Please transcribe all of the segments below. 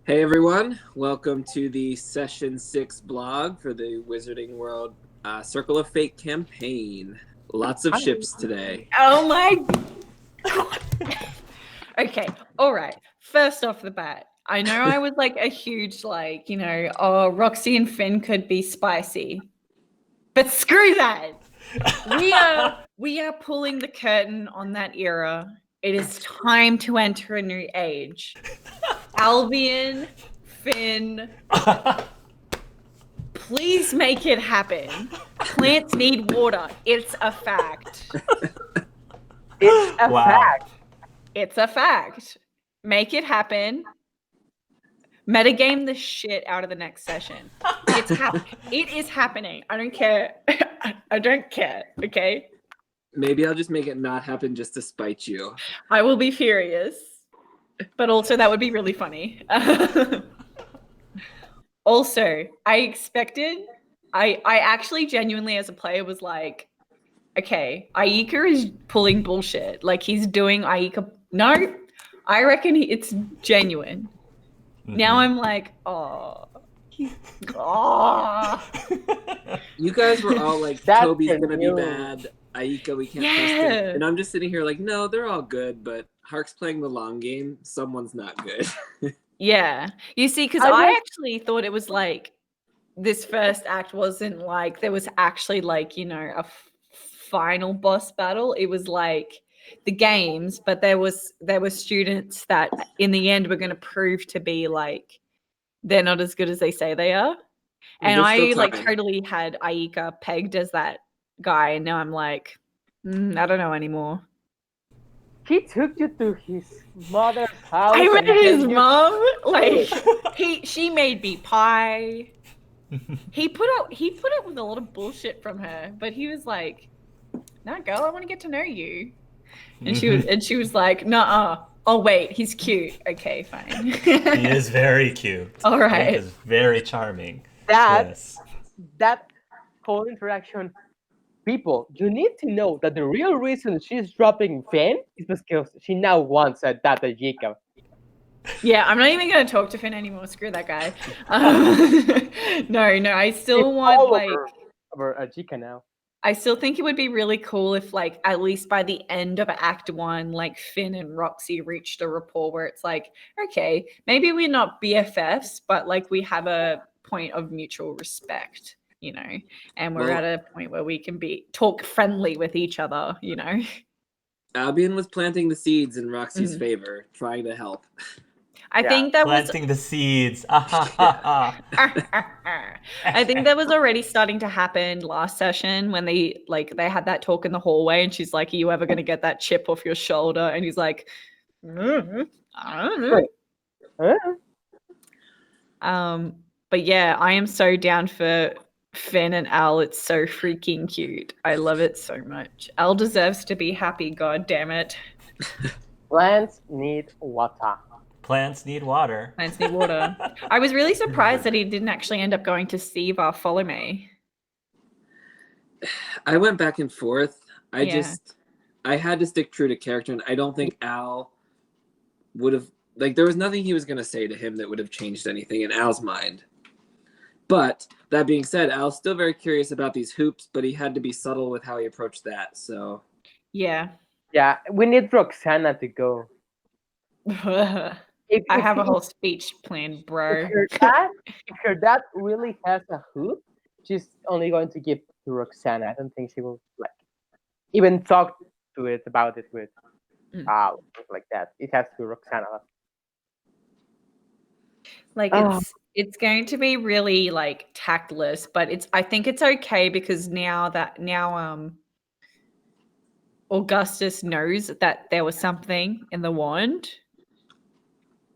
Hey everyone, welcome to the Session 6 blog for the Wizarding World Circle of Fate campaign. Lots of ships today. Oh my God. Okay, all right. First off the bat, I know I was like a huge Roxy and Finn could be spicy. But screw that. We are pulling the curtain on that era. It is time to enter a new age. Albion, Finn, please make it happen. Plants need water. It's a fact. It's a fact. It's a fact. Make it happen. Metagame the shit out of the next session. It is happening. I don't care. I don't care. Okay. Maybe I'll just make it not happen just to spite you. I will be furious, but also that would be really funny. Also, I actually genuinely as a player was like, okay, Aika is pulling bullshit. Like he's doing Aika. No, I reckon it's genuine. Mm-hmm. Now I'm like, oh. You guys were all like, Toby's gonna be bad. Aika, we can't trust him. And I'm just sitting here like, no, they're all good, but Hark's playing the long game. Someone's not good. Yeah. You see, because I actually thought it was like this first act wasn't like there was actually like, a final boss battle. It was like the games, but there were students that in the end were going to prove to be like they're not as good as they say they are. And I like totally had Aika pegged as that guy, and now I'm like, I don't know anymore. He took you to his mother's house. I met his mom. Like she made me pie. He put up with a lot of bullshit from her, but he was like, "No, girl, I want to get to know you." And she was like, "Nuh-uh. Oh wait, he's cute. Okay, fine." He is very cute. All right, he is very charming. That whole interaction. People, you need to know that the real reason she's dropping Finn is because she now wants that Aika. Yeah, I'm not even going to talk to Finn anymore. Screw that guy. No, I still want like over Aika now. I still think it would be really cool if like at least by the end of Act 1, like Finn and Roxy reached a rapport where it's like, okay, maybe we're not BFFs, but like we have a point of mutual respect. And we're at a point where we can talk friendly with each other, Albion was planting the seeds in Roxy's favor, trying to help. I think that planting the seeds. I think that was already starting to happen last session when they had that talk in the hallway, and she's like, "Are you ever going to get that chip off your shoulder?" And he's like, I don't know. But yeah, I am so down for Finn and Al. It's so freaking cute. I love it so much. Al deserves to be happy, god damn it. Plants need water. Plants need water. Plants need water. I was really surprised that he didn't actually end up going to see Bartholomew. I went back and forth. I had to stick true to character, and I don't think Al would have there was nothing he was going to say to him that would have changed anything in Al's mind. But that being said, Al's still very curious about these hoops, but he had to be subtle with how he approached that. So yeah, we need Roxana to go. I have a whole speech planned, bro. If her dad really has a hoop, she's only going to give to Roxana. I don't think she will even talk to it about it with Al, like that. It has to be Roxana. It's going to be really tactless, but I think it's okay because now Augustus knows that there was something in the wand.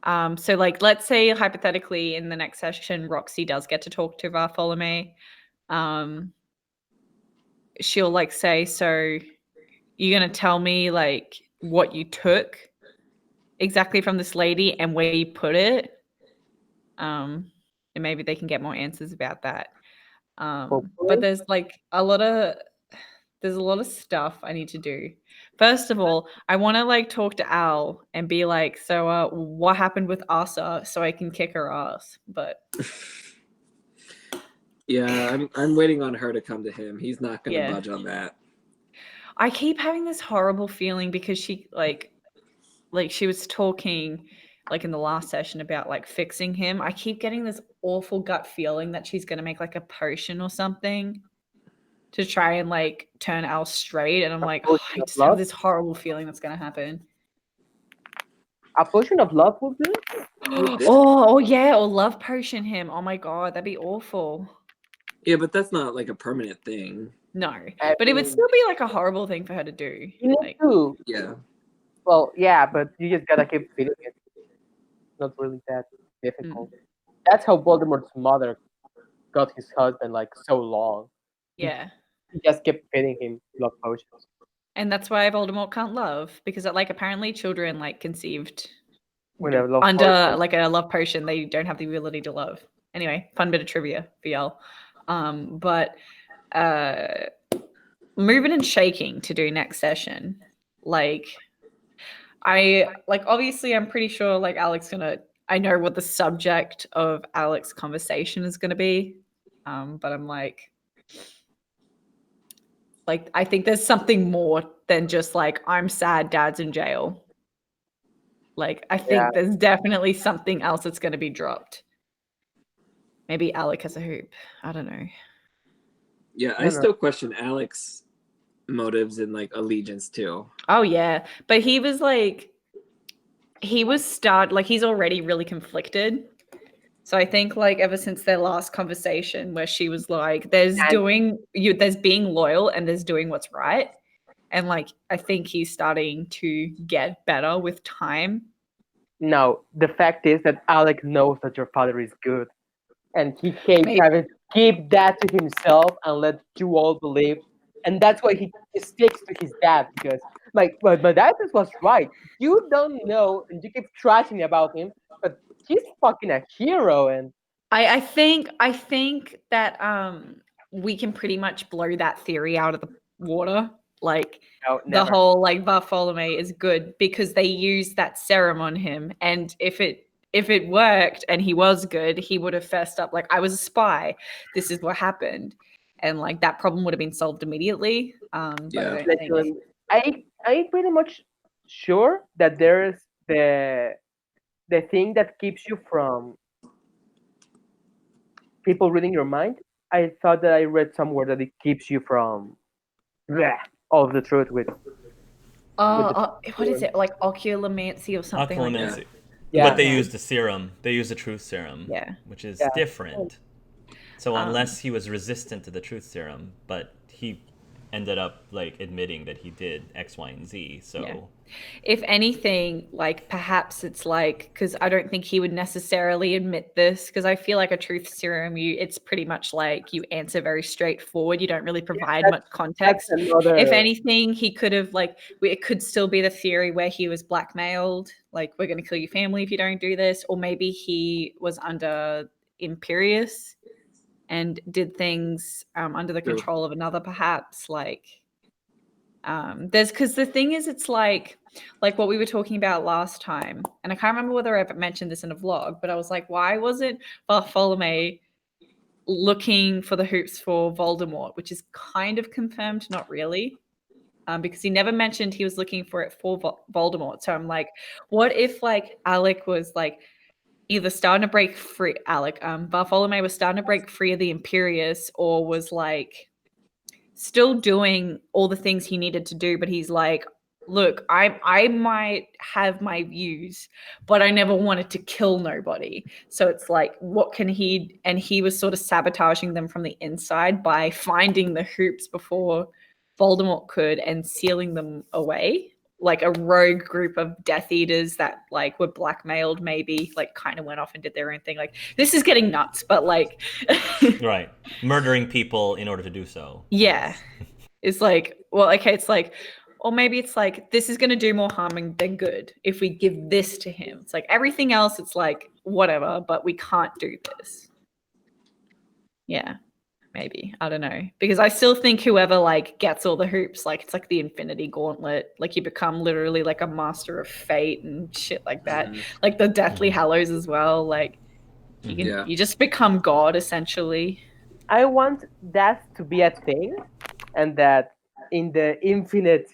So let's say hypothetically in the next session, Roxy does get to talk to Bartholomew. She'll say, so you're going to tell me what you took exactly from this lady and where you put it. And maybe they can get more answers about that. But there's there's a lot of stuff I need to do. First of all, I want to like talk to Al and be like, so what happened with Asa so I can kick her ass. But yeah, I'm waiting on her to come to him. He's not gonna Yeah. budge on that. I keep having this horrible feeling because she like she was talking like in the last session about like fixing him. I keep getting this awful gut feeling that she's gonna make like a potion or something to try and like turn Al straight. And I'm like, oh, I just have this horrible feeling that's gonna happen. A potion of love will do. Oh yeah, or love potion him. Oh my god, that'd be awful. Yeah, but that's not like a permanent thing. No, but it would still be like a horrible thing for her to do. You need Like, to. Yeah. Well, yeah, but you just gotta keep feeding it. Not really that difficult. That's how Voldemort's mother got his husband like so long. yeah. He just kept feeding him love potions. And that's why Voldemort can't love, because like apparently children like conceived When a love under potion. like a love potion, they don't have the ability to love. Anyway, fun bit of trivia for y'all. But moving and shaking to do next session. Like obviously I'm pretty sure like I know what the subject of Alex's conversation is gonna be. But I'm like I think there's something more than just like I'm sad dad's in jail. Like I think there's definitely something else that's gonna be dropped. Maybe Alec has a hoop. I don't know. Yeah, I still question Alex's motives and like allegiance too. Oh yeah, but he was he's already really conflicted. So I think like ever since their last conversation where she was like, there's being loyal and there's doing what's right. And like I think he's starting to get better with time. No, the fact is that Alec knows that your father is good. And he hates having to keep that to himself and let you all believe. And that's why he sticks to his dad, because like my dad was right. You don't know and you keep trashing about him, but he's fucking a hero. And I think that we can pretty much blow that theory out of the water. Like the whole like Bartholomew is good because they used that serum on him, and if it worked and he was good, he would have fessed up like I was a spy. This is what happened, and like that problem would have been solved immediately. Yeah. I pretty much sure that there's the thing that keeps you from people reading your mind. I thought that I read somewhere that it keeps you from all of the truth with. What is it, like oculomancy or something like that? Yeah. But they use the serum. They use the truth serum. Yeah. Which is different. So unless he was resistant to the truth serum, but he ended up like admitting that he did X, Y, and Z. So if anything, like perhaps it's like, because I don't think he would necessarily admit this, because I feel like a truth serum, it's pretty much like you answer very straightforward. You don't really provide much context. If anything, he could have it could still be the theory where he was blackmailed, like we're going to kill your family if you don't do this, or maybe he was under Imperius and did things under the control of another, perhaps. There's, because the thing is, it's like what we were talking about last time, and I can't remember whether I ever mentioned this in a vlog, but I was like, why wasn't Bartholomew looking for the hoops for Voldemort, which is kind of confirmed, not really, because he never mentioned he was looking for it for Voldemort. So I'm like, what if like Alec was like either starting to break free, Bartholomew was starting to break free of the Imperius, or was like still doing all the things he needed to do, but he's like, look, I might have my views, but I never wanted to kill nobody. So it's like, what can he, and he was sort of sabotaging them from the inside by finding the hoops before Voldemort could and sealing them away. Like a rogue group of Death Eaters that like were blackmailed, maybe like kind of went off and did their own thing. Like this is getting nuts, but like right, murdering people in order to do so. Yeah, it's like, well, okay, it's like, or maybe it's like this is going to do more harm than good if we give this to him. It's like everything else, it's like whatever, but we can't do this. Yeah. maybe. I don't know. Because I still think whoever like gets all the hoops, like it's like the Infinity Gauntlet. Like you become literally like a master of fate and shit like that. Like the Deathly Hallows as well. Like you just become God essentially. I want that to be a thing, and that in the infinite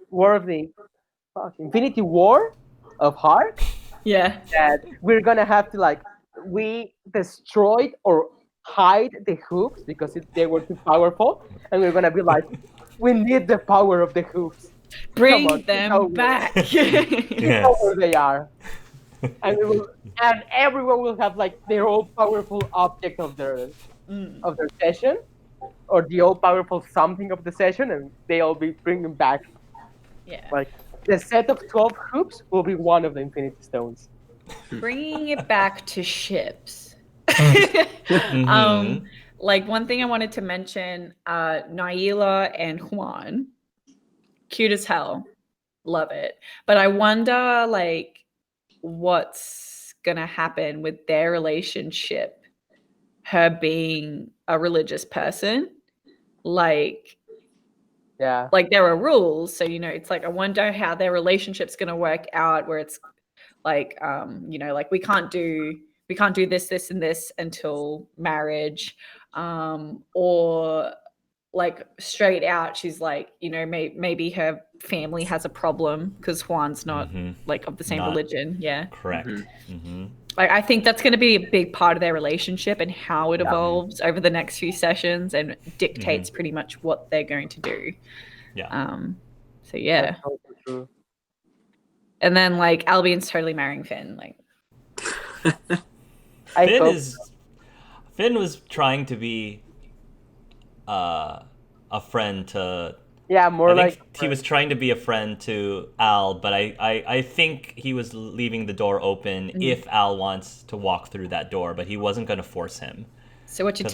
war of the Infinity War of Hark, that we're gonna have to like we destroyed or hide the hoops because they were too powerful, and we're gonna be like, we need the power of the hoops. Bring them back. Where they are, and everyone will have like their all powerful object of their session, or the all powerful something of the session, and they'll be bringing back. Yeah. Like the set of 12 hoops will be one of the Infinity Stones. Bringing it back to ships. Mm-hmm. Like one thing I wanted to mention, Naila and Juan, cute as hell, love it. But I wonder like what's gonna happen with their relationship, her being a religious person. Like there are rules, so it's like I wonder how their relationship's gonna work out, where it's like like we can't do this and this until marriage, or like straight out she's like maybe her family has a problem because Juan's not like of the same religion. Correct. Like I think that's going to be a big part of their relationship and how it evolves over the next few sessions and dictates pretty much what they're going to do. So yeah. That's totally true. And then like Albion's totally marrying Finn. Like Finn was trying to be a friend to. Yeah, more like he was trying to be a friend to Al, but I think he was leaving the door open if Al wants to walk through that door, but he wasn't going to force him. So what you're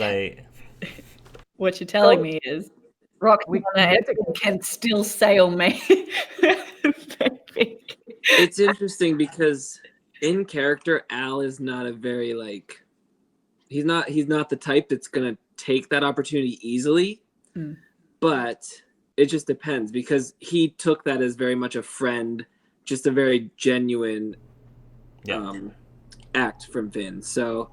telling me is Roxana can still sail me. It's interesting because in character, Al is not a very like he's not the type that's gonna take that opportunity easily. But it just depends because he took that as very much a friend, just a very genuine act from Finn. So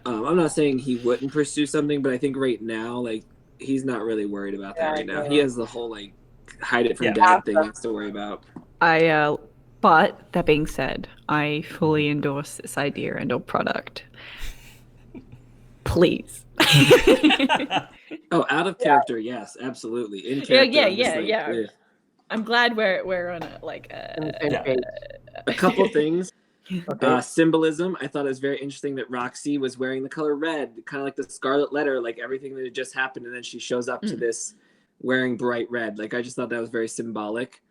I'm not saying he wouldn't pursue something, but I think right now, like he's not really worried about that right now. He has the whole like hide it from dad thing he has to worry about. But that being said, I fully endorse this idea and or product. Please. Oh, out of character, yes, absolutely. In character, yeah. I'm glad we're on a couple things. Symbolism. I thought it was very interesting that Roxy was wearing the color red, kind of like the Scarlet Letter, like everything that had just happened, and then she shows up to this wearing bright red. Like I just thought that was very symbolic.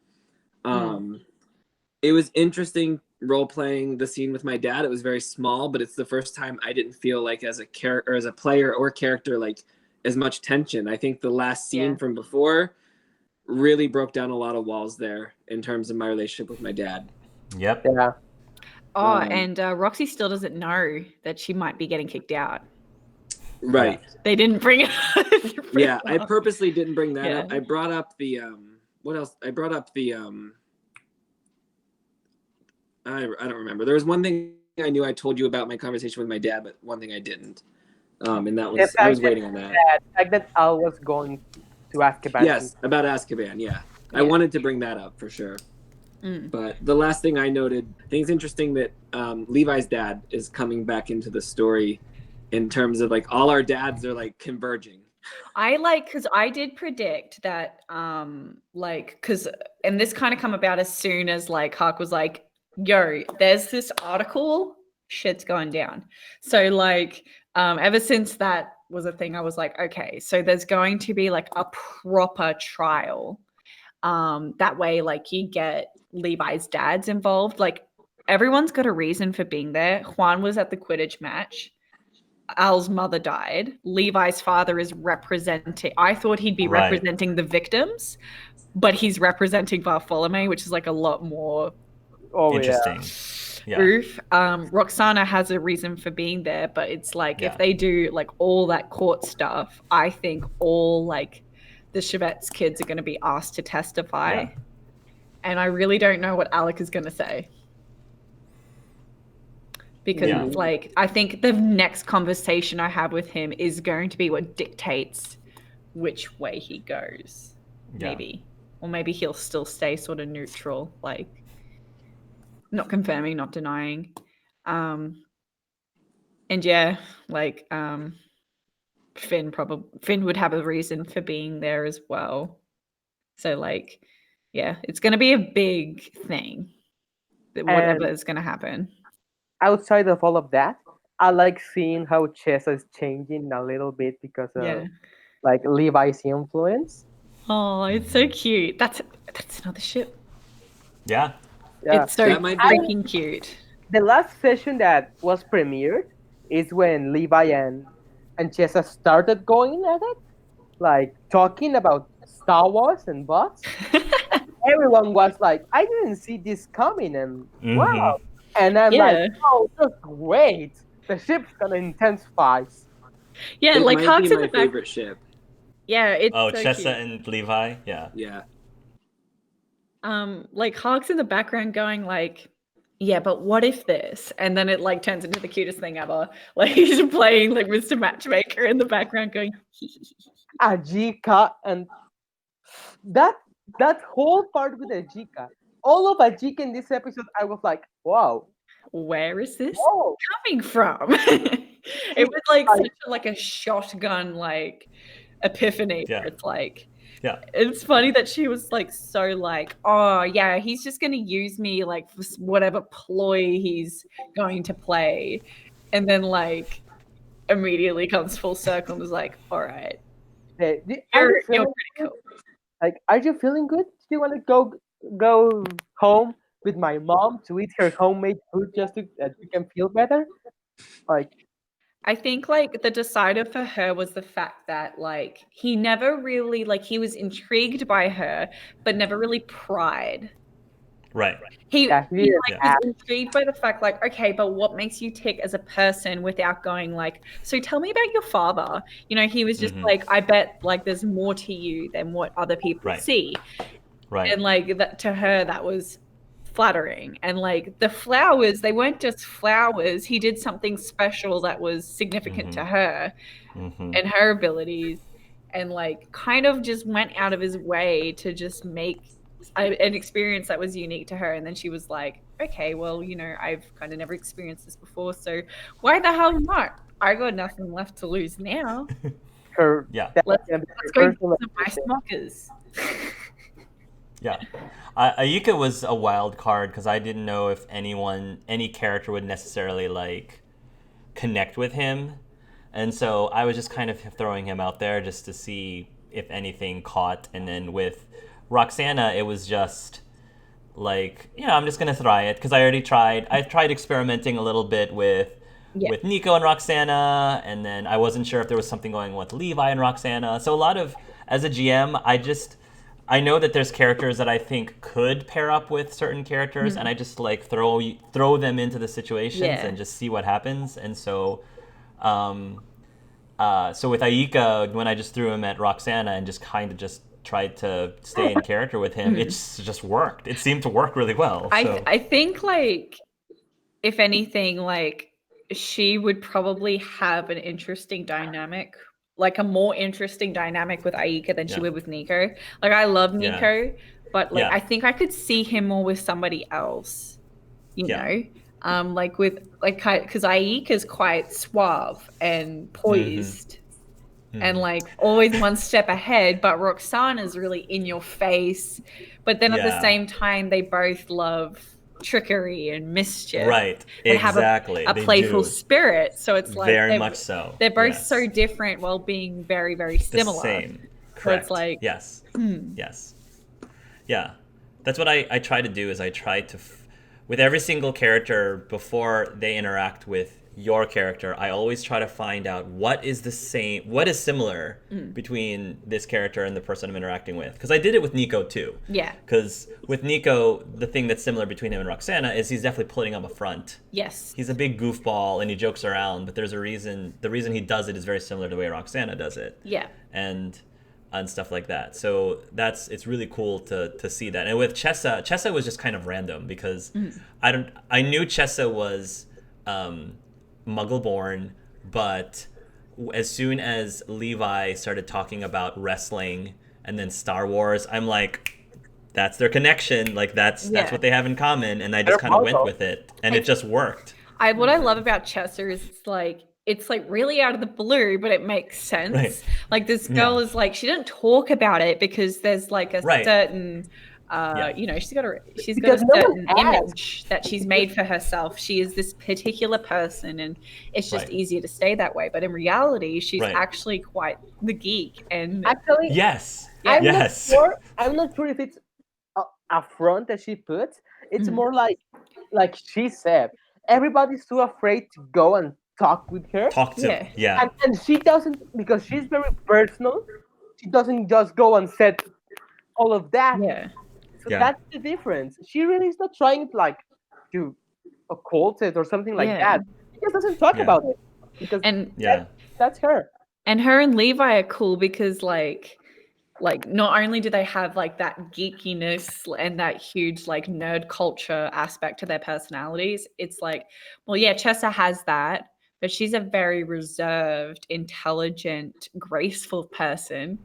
It was interesting role playing the scene with my dad. It was very small, but it's the first time I didn't feel like as a character, as a player or character, like as much tension. I think the last scene from before really broke down a lot of walls there in terms of my relationship with my dad. Yep. Yeah. Oh, and Roxy still doesn't know that she might be getting kicked out. Right. They didn't bring it up. I purposely didn't bring that up. I brought up the what else? I brought up the I don't remember. There was one thing I knew I told you about my conversation with my dad, but one thing I didn't. And that was I was waiting on that. The fact that Al was going to Azkaban. Yes, about Azkaban, yeah. I wanted to bring that up for sure. But the last thing I noted, I think it's interesting that Levi's dad is coming back into the story in terms of like all our dads are like converging. Because I did predict that and this kind of come about as soon as like Huck was like, yo, there's this article, shit's going down. So like ever since that was a thing, I was like, okay, so there's going to be like a proper trial. That way, like you get Levi's dad's involved. Like everyone's got a reason for being there. Juan was at the Quidditch match. Al's mother died. Levi's father is representing. I thought he'd be representing the victims, but he's representing Bartholomew, which is like a lot more interesting. Yeah. Oof. Roxana has a reason for being there, but it's like if Yeah. they do like all that court stuff, I think all like the Chevette's kids are going to be asked to testify. Yeah. And I really don't know what Alec is going to say. Because Yeah. it's like, I think the next conversation I have with him is going to be what dictates which way he goes. Yeah. Maybe. Or maybe he'll still stay sort of neutral, like not confirming, not denying. And yeah, like Finn would have a reason for being there as well. So like, yeah, it's going to be a big thing. Whatever is going to happen. Outside of all of that, I like seeing how Chessa is changing a little bit because of like Levi's influence. Oh, it's so cute. That's another ship. Yeah. Yeah. It's so freaking cute. The last session that was premiered is when Levi and Chessa started going at it, like talking about Star Wars and bots. Everyone was like, I didn't see this coming, and wow. And I'm like, oh, just wait. The ship's gonna intensify. Yeah, it like might Hawks be in my the back. favorite ship. Yeah, it's so Chessa cute. And Levi, yeah. Yeah. Like Hawks in the background going like, yeah, but what if this? And then it like turns into the cutest thing ever. Like he's playing like Mr. Matchmaker in the background going Ajika, and that whole part with Ajika. All of Ajika in this episode, I was like, wow. Where is this coming from? It was like such a shotgun like epiphany. Yeah. It's like, yeah, it's funny that she was like so like, oh yeah, he's just gonna use me like for whatever ploy he's going to play, and then like immediately comes full circle and is like, all right, you're pretty cool. Like, are you feeling good? Do you want to go home with my mom to eat her homemade food just so that you can feel better? Like, I think like the decider for her was the fact that like he never really like he was intrigued by her, but never really pried. Right. He was intrigued by the fact like, okay, but what makes you tick as a person without going like, so tell me about your father. You know, he was just like, I bet like there's more to you than what other people see. Right. And like that to her, that was flattering. And like the flowers, they weren't just flowers. He did something special that was significant to her and her abilities, and like kind of just went out of his way to just make an experience that was unique to her. And then she was like, okay, well, you know, I've kind of never experienced this before, so why the hell not? I got nothing left to lose now. Let's go get some ice mockers. Yeah. Ayuka was a wild card because I didn't know if any character would necessarily like connect with him. And so I was just kind of throwing him out there just to see if anything caught. And then with Roxana, it was just like, you know, I'm just going to try it because I tried experimenting a little bit with Nico and Roxana. And then I wasn't sure if there was something going on with Levi and Roxana. So a lot of, as a GM, I know that there's characters that I think could pair up with certain characters, and I just like throw them into the situations and just see what happens. And so, so with Ayika, when I just threw him at Roxana and just kind of just tried to stay in character with him, it's just worked. It seemed to work really well. I think like, if anything, like she would probably have an interesting dynamic. Like a more interesting dynamic with Ayika than she would with Nico. Like I love Nico, but like I think I could see him more with somebody else. You know, like with like because Ayika's quite suave and poised, and like always one step ahead. But Roxana's really in your face. But then at the same time, they both love trickery and mischief, right? And have a playful spirit. So it's like very much so. They're both so different while being very, very similar. The same. Correct. So it's like yes, yeah. That's what I try to do. Is I try to with every single character before they interact with your character, I always try to find out what is similar between this character and the person I'm interacting with. Because I did it with Nico too. Yeah. Because with Nico, the thing that's similar between him and Roxana is he's definitely putting up a front. Yes. He's a big goofball and he jokes around, but there's a reason. The reason he does it is very similar to the way Roxana does it. Yeah. And stuff like that. So it's really cool to see that. And with Chessa was just kind of random because I knew Chessa was Muggle-born, but as soon as Levi started talking about wrestling and then Star Wars, I'm like, that's their connection. Like that's what they have in common, and I just kind of went with it, and it just worked. What I love about Chester is it's like really out of the blue, but it makes sense. Right. Like this girl is like, she didn't talk about it because there's like a certain you know, she's got a certain image that she's made for herself. She is this particular person, and it's just easier to stay that way. But in reality, she's actually quite the geek. And actually, yes, I'm not sure if it's a front that she puts. It's more like she said, everybody's too afraid to go and talk with her. And she doesn't, because she's very personal. She doesn't just go and set all of that. So that's the difference. She really is not trying to occult it or something like that. She just doesn't talk about it because that's her. And her and Levi are cool because like not only do they have like that geekiness and that huge like nerd culture aspect to their personalities, it's like, well, yeah, Chessa has that, but she's a very reserved, intelligent, graceful person.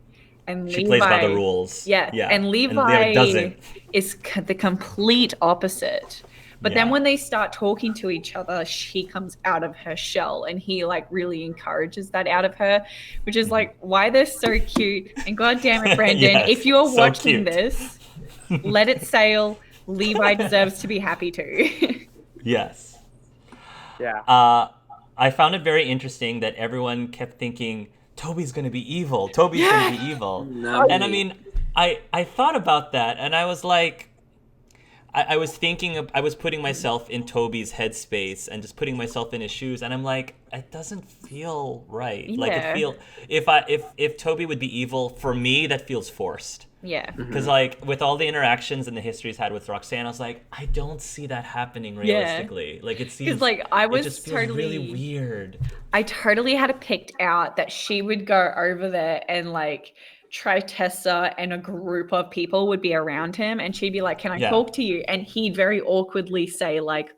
And she plays by the rules. Yeah. And Levi doesn't. is the complete opposite. But then when they start talking to each other, she comes out of her shell, and he like really encourages that out of her, which is like why they're so cute. And God damn it, Brandon, if you are watching this, let it sail. Levi deserves to be happy too. Yes. Yeah. I found it very interesting that everyone kept thinking Toby's going to be evil. Toby's going to be evil. And I mean, I thought about that, and I was like, I was thinking, I was putting myself in Toby's headspace and just putting myself in his shoes, and I'm like, it doesn't feel right. Like if Toby would be evil, for me, that feels forced. Yeah. Because like with all the interactions and the history he's had with Roxanne, I was like, I don't see that happening realistically. Like it seems like it just feels really weird. I totally had it picked out that she would go over there and like Tessa and a group of people would be around him, and she'd be like, can I talk to you? And he'd very awkwardly say like,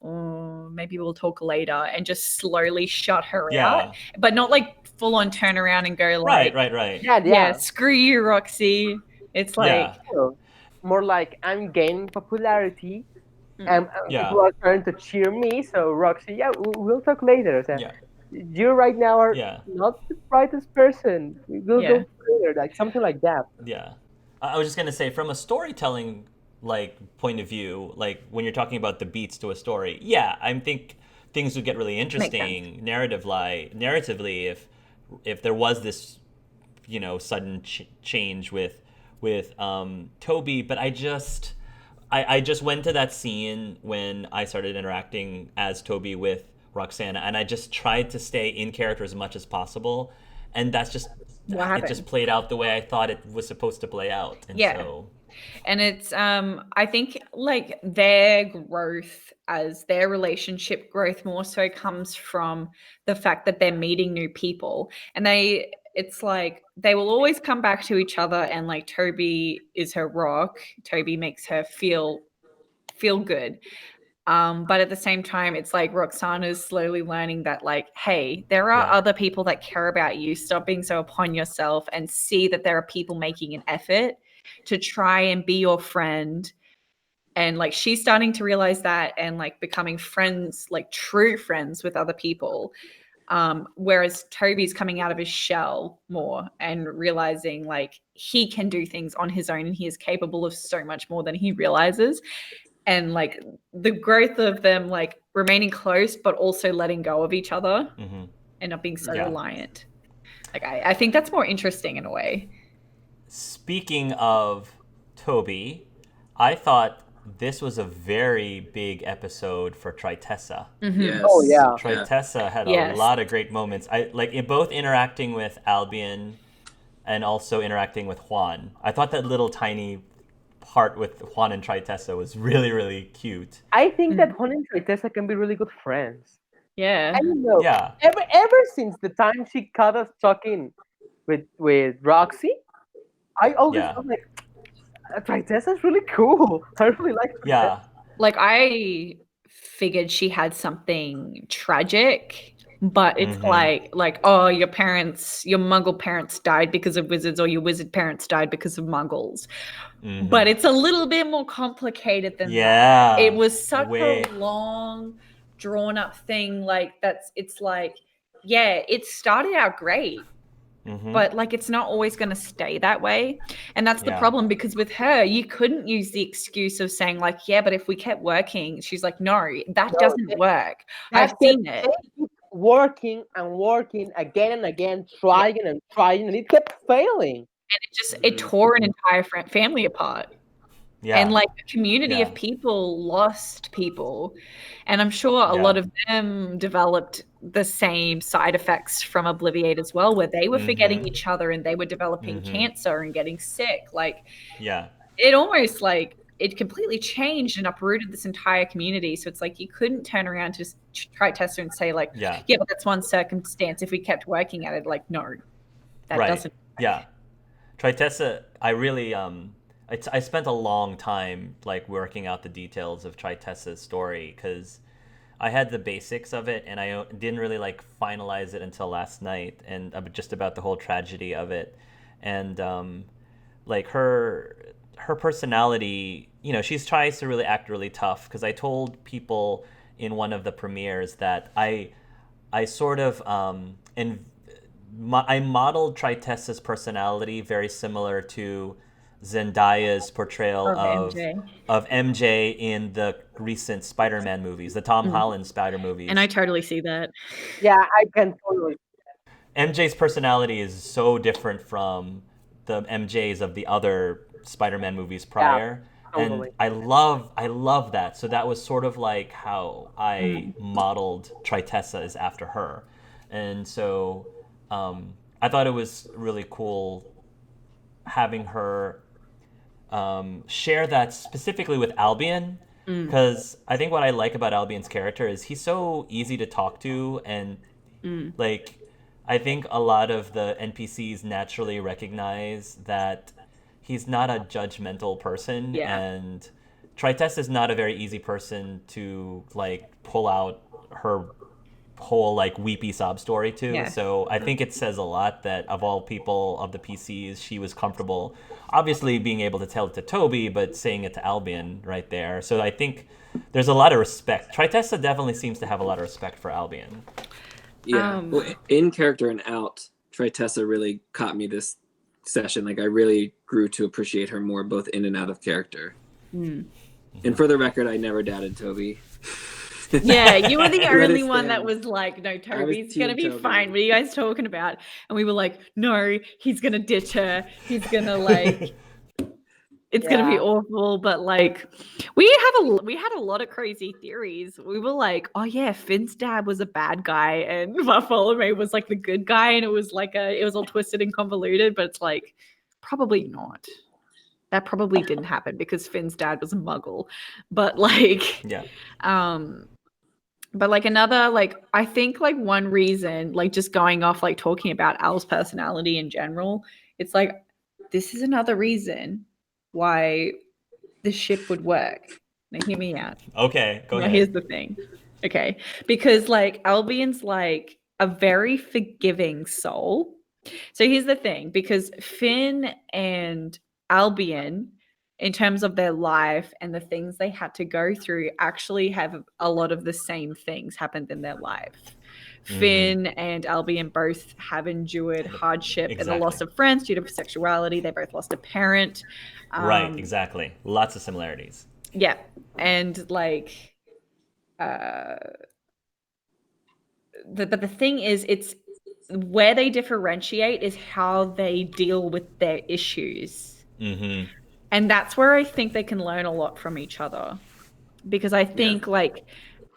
oh, maybe we'll talk later, and just slowly shut her out, but not like full on turn around and go like right. Yeah, screw you, Roxy. It's like more like I'm gaining popularity and people are trying to cheer me, so Roxy, we'll talk later. So you right now are not the brightest person. We'll go later, like something like that. Yeah. I was just gonna say, from a storytelling like point of view, like when you're talking about the beats to a story, I think things would get really interesting narratively if there was this, you know, sudden change with Toby. But I just went to that scene when I started interacting as Toby with Roxana, and I just tried to stay in character as much as possible, and that's just it just played out the way I thought it was supposed to play out. And and it's I think like their growth, as their relationship growth more so comes from the fact that they're meeting new people, and it's like they will always come back to each other, and like Toby is her rock. Toby makes her feel good. But at the same time, it's like Roxana's slowly learning that like, hey, there are other people that care about you. Stop being so upon yourself and see that there are people making an effort to try and be your friend. And like she's starting to realize that and like becoming friends, like true friends with other people. Whereas Toby's coming out of his shell more and realizing like he can do things on his own and he is capable of so much more than he realizes. And like the growth of them like remaining close but also letting go of each other and not being so reliant. Like I think that's more interesting in a way. Speaking of Toby, I thought this was a very big episode for Tritessa. Yes. Oh, yeah. Tritessa had a Yes. lot of great moments. I like in both interacting with Albion and also interacting with Juan. I thought that little tiny part with Juan and Tritessa was really, really cute. I think that Juan and Tritessa can be really good friends. Yeah. I don't know. Yeah. Ever since the time she caught us talking with Roxy, I always Yeah. felt like Tritessa's really cool. I really like Tritessa. Yeah. Like I figured she had something tragic, but it's like oh, your Muggle parents died because of wizards, or your wizard parents died because of Muggles. But it's a little bit more complicated than that. It was such a long, drawn up thing. Like it's like, yeah, it started out great. But like it's not always going to stay that way, and that's the problem, because with her you couldn't use the excuse of saying like, yeah, but if we kept working. She's like, no, that doesn't work. I've seen it. Working and working again and again, trying and trying, and it kept failing, and it tore an entire family apart. And like a community of people lost people, and I'm sure a lot of them developed the same side effects from Obliviate as well, where they were forgetting each other and they were developing cancer and getting sick. Like, it almost like it completely changed and uprooted this entire community. So it's like you couldn't turn around to just try Tessa and say like, yeah, but that's one circumstance. If we kept working at it, like, no, that doesn't work. Yeah. Tritessa, I really I spent a long time like working out the details of Tritessa's story, because I had the basics of it and I didn't really like finalize it until last night, and just about the whole tragedy of it. And like her personality, you know, she tries to really act really tough, because I told people in one of the premieres that I sort of I modeled Tritessa's personality very similar to Zendaya's portrayal of MJ in the recent Spider-Man movies, the Tom Holland Spider movies. And I totally see that. Yeah, I can totally. MJ's personality is so different from the MJs of the other Spider-Man movies prior. Yeah, totally. And I love that. So that was sort of like how I modeled Tritessa, is after her. And so I thought it was really cool having her share that specifically with Albion, because I think what I like about Albion's character is he's so easy to talk to, and like I think a lot of the NPCs naturally recognize that he's not a judgmental person, and Tritessa is not a very easy person to like pull out her whole like weepy sob story to. So I think it says a lot that of all people of the PCs, she was comfortable obviously being able to tell it to Toby, but saying it to Albion right there. So I think there's a lot of respect. Tritessa definitely seems to have a lot of respect for Albion. Yeah, well, in character and out, Tritessa really caught me this session. Like I really grew to appreciate her more, both in and out of character. And for the record, I never doubted Toby. Yeah, you were the only one that was like, no, Toby's going to be fine. What are you guys talking about? And we were like, no, he's going to ditch her. He's going to like, it's going to be awful. But like, we had a lot of crazy theories. We were like, oh yeah, Finn's dad was a bad guy and Bartholomew was like the good guy. And it was like it was all twisted and convoluted, but it's like, probably not. That probably didn't happen because Finn's dad was a muggle. But like, but like another, like, I think like one reason, like just going off, like talking about Al's personality in general, it's like, this is another reason why the ship would work. Now hear me out. Okay, go ahead. Here's the thing. Okay. Because like Albion's like a very forgiving soul. So here's the thing, because Finn and Albion, in terms of their life and the things they had to go through, actually have a lot of the same things happened in their life. Finn and Albion both have endured hardship and the loss of friends due to sexuality. They both lost a parent. Right, exactly. Lots of similarities. Yeah. And like, but the thing is, it's where they differentiate is how they deal with their issues. And that's where I think they can learn a lot from each other. Because I think like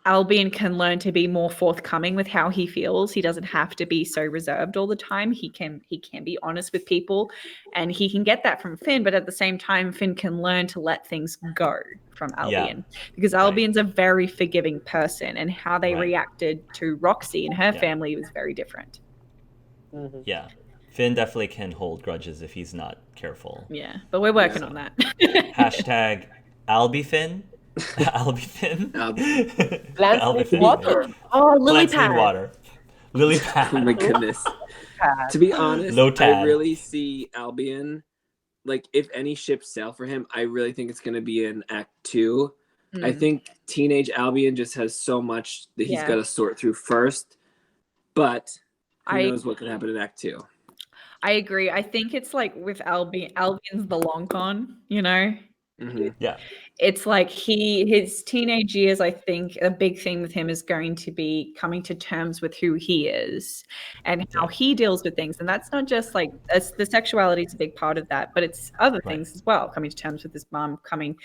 Albion can learn to be more forthcoming with how he feels. He doesn't have to be so reserved all the time. He can be honest with people, and he can get that from Finn. But at the same time, Finn can learn to let things go from Albion, because Albion's a very forgiving person, and how they reacted to Roxy and her family was very different. Mm-hmm. Yeah. Finn definitely can hold grudges if he's not careful. Yeah, but we're working on that. Hashtag AlbiFinn. AlbiFinn. Plants need water. Oh, lily Plants need pad. water. Lily pad. Oh my goodness. To be honest, I really see Albion, like if any ships sail for him, I really think it's going to be in Act 2. I think teenage Albion just has so much that he's got to sort through first, but who knows what could happen in Act 2. I agree. I think it's like with Albion's the long con, you know? Mm-hmm. Yeah. It's like his teenage years, I think a big thing with him is going to be coming to terms with who he is and how he deals with things. And that's not just like the sexuality is a big part of that, but it's other things as well. Coming to terms with his mom, coming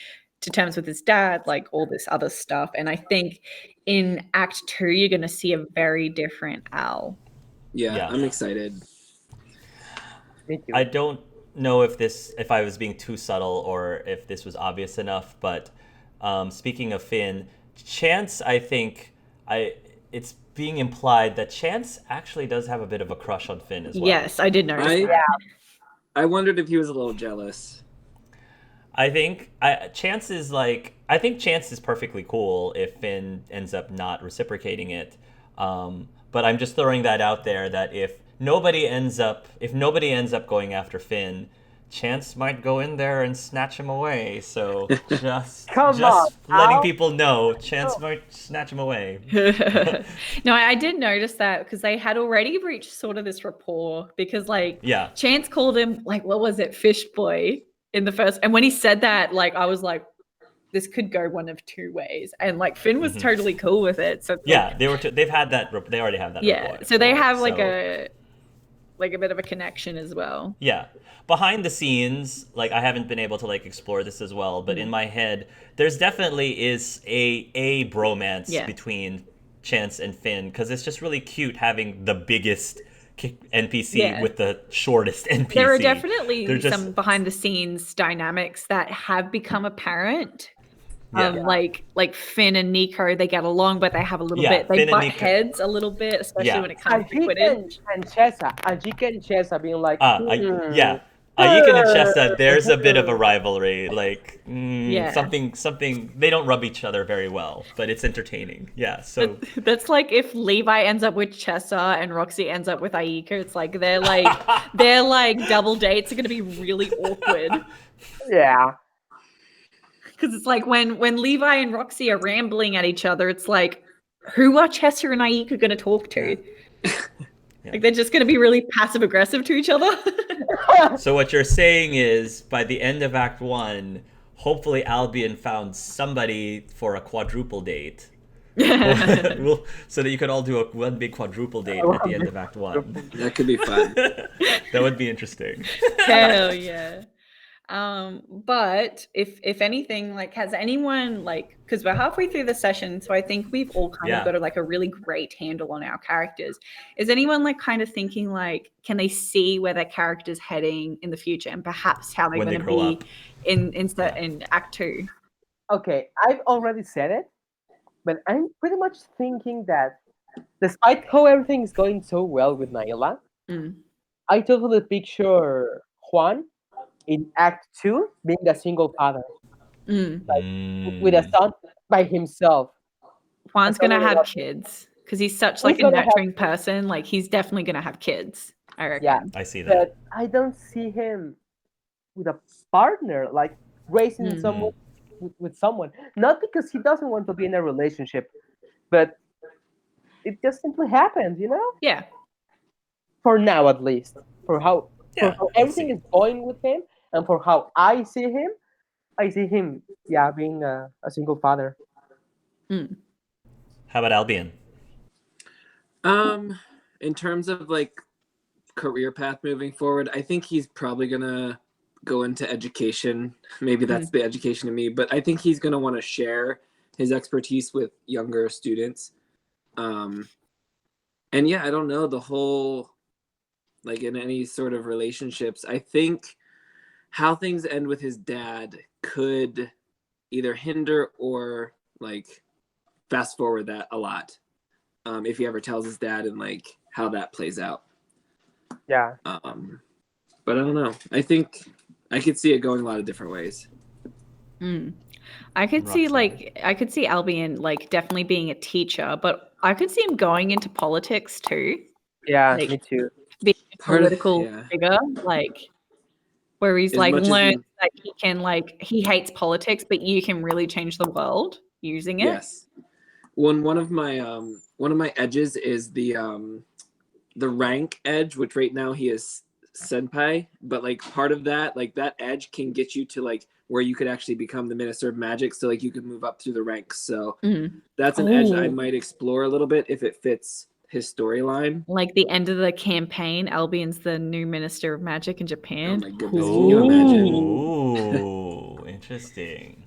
to terms with his dad, like all this other stuff. And I think in Act 2, you're going to see a very different Al. Yeah, I'm excited. I don't know if I was being too subtle or if this was obvious enough, but speaking of Finn, Chance, I think it's being implied that Chance actually does have a bit of a crush on Finn as well. Yes, I did notice that. I wondered if he was a little jealous. I think Chance is perfectly cool if Finn ends up not reciprocating it. But I'm just throwing that out there that if nobody ends up going after Finn, Chance might go in there and snatch him away. So just letting people know, Chance might snatch him away. No, I did notice that because they had already reached sort of this rapport because Chance called him what was it, Fish Boy in the first, and when he said that, I was like, this could go one of two ways, and Finn was totally cool with it. So they already have that. Yeah, so they have a bit of a connection as well. Yeah. Behind the scenes, I haven't been able to explore this as well, but in my head, there's definitely is a bromance between Chance and Finn, because it's just really cute having the biggest NPC with the shortest NPC. There are definitely some behind the scenes dynamics that have become apparent. Like Finn and Nico, they get along, but they have a little bit. They butt heads a little bit, especially when it comes to Quidditch. And Chesa being like, Ayika and Chesa, there's a bit of a rivalry. Something they don't rub each other very well, but it's entertaining. Yeah, so that's like if Levi ends up with Chesa and Roxy ends up with Ayika. It's like they're double dates are gonna be really awkward. Yeah. Because it's like when Levi and Roxy are rambling at each other, it's like, who are Chesa and Ayika going to talk to? They're just going to be really passive aggressive to each other. So what you're saying is, by the end of Act 1, hopefully Albion found somebody for a quadruple date. So that you could all do one big quadruple date at the end of Act 1. That could be fun. That would be interesting. Hell yeah. But if anything, has anyone because we're halfway through the session, so I think we've all kind of got a really great handle on our characters. Is anyone kind of thinking can they see where their character's heading in the future and perhaps how they're going to be in Act 2? Okay, I've already said it, but I'm pretty much thinking that despite how everything is going so well with Naila, I totally picture Juan in Act 2 being a single father, with a son by himself. Juan's gonna have kids because he's such a nurturing person. He's definitely gonna have kids, I reckon. Yeah, I see that. But I don't see him with a partner, raising someone with someone. Not because he doesn't want to be in a relationship, but it just simply happens, Yeah. For now, at least, for how everything is going with him. And for how I see him, being a single father. How about Albion? In terms of career path moving forward, I think he's probably gonna go into education. Maybe that's the education in me, but I think he's going to want to share his expertise with younger students. And yeah, I don't know, the whole, like in any sort of relationships, I think how things end with his dad could either hinder or like fast forward that a lot. If he ever tells his dad and like how that plays out. Yeah. But I don't know. I think I could see it going a lot of different ways. I could see Albion like definitely being a teacher, but I could see him going into politics too. Yeah, like, me too. Being a political figure, like where he's like learned that he can like he hates politics, but you can really change the world using it. Yes. One of my edges is the rank edge, which right now he is senpai, but like part of that, like that edge can get you to like where you could actually become the Minister of Magic, so like you could move up through the ranks. So that's an edge I might explore a little bit if it fits his storyline. Like the end of the campaign, Albion's the new Minister of Magic in Japan. Oh my goodness, can you imagine? Ooh, interesting.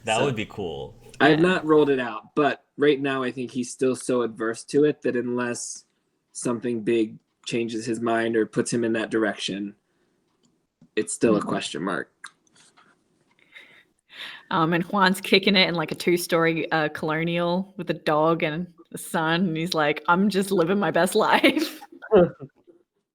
That would be cool. I have not rolled it out, but right now I think he's still so adverse to it that unless something big changes his mind or puts him in that direction, it's still a question mark. And Juan's kicking it in like a 2-story colonial with a dog and a son, and he's like, I'm just living my best life.